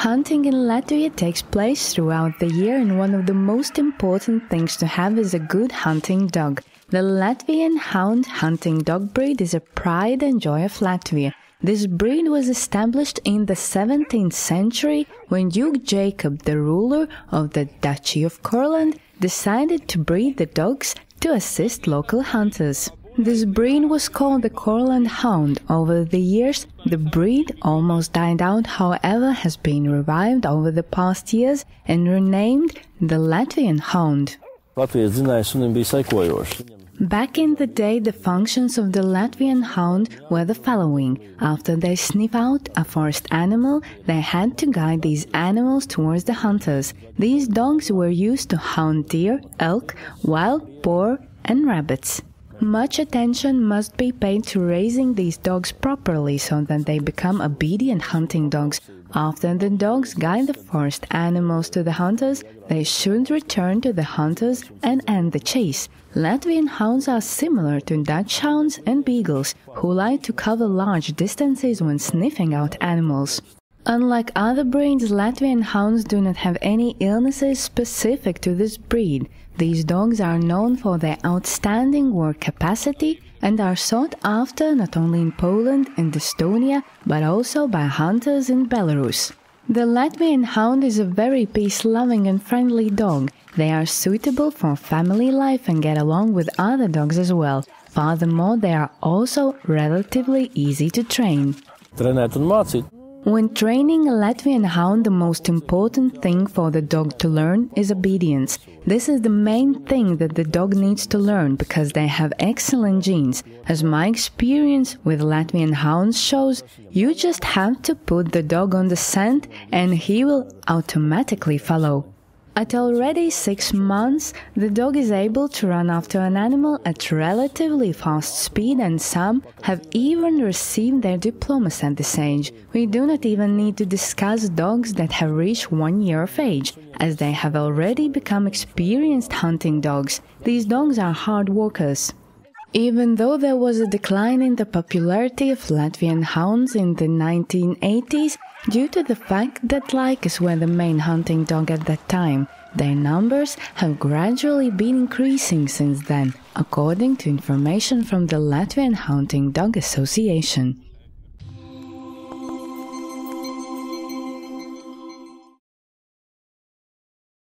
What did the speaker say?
Hunting in Latvia takes place throughout the year, and one of the most important things to have is a good hunting dog. The Latvian Hound hunting dog breed is a pride and joy of Latvia. This breed was established in the 17th century when Duke Jacob, the ruler of the Duchy of Courland, decided to breed the dogs to assist local hunters. This breed was called the Courland Hound. Over the years, the breed almost died out, however, has been revived over the past years and renamed the Latvian Hound. Back in the day, the functions of the Latvian Hound were the following. After they sniff out a forest animal, they had to guide these animals towards the hunters. These dogs were used to hound deer, elk, wild boar, and rabbits. Much attention must be paid to raising these dogs properly so that they become obedient hunting dogs. After the dogs guide the forest animals to the hunters, they should return to the hunters and end the chase. Latvian hounds are similar to Dutch hounds and beagles, who like to cover large distances when sniffing out animals. Unlike other breeds, Latvian hounds do not have any illnesses specific to this breed. These dogs are known for their outstanding work capacity and are sought after not only in Poland and Estonia, but also by hunters in Belarus. The Latvian Hound is a very peace-loving and friendly dog. They are suitable for family life and get along with other dogs as well. Furthermore, they are also relatively easy to train. When training a Latvian Hound, the most important thing for the dog to learn is obedience. This is the main thing that the dog needs to learn because they have excellent genes. As my experience with Latvian Hounds shows, you just have to put the dog on the scent and he will automatically follow. At already 6 months, the dog is able to run after an animal at relatively fast speed, and some have even received their diplomas at this age. We do not even need to discuss dogs that have reached 1 year of age, as they have already become experienced hunting dogs. These dogs are hard workers. Even though there was a decline in the popularity of Latvian hounds in the 1980s, due to the fact that Laikas were the main hunting dog at that time, their numbers have gradually been increasing since then, according to information from the Latvian Hunting Dog Association.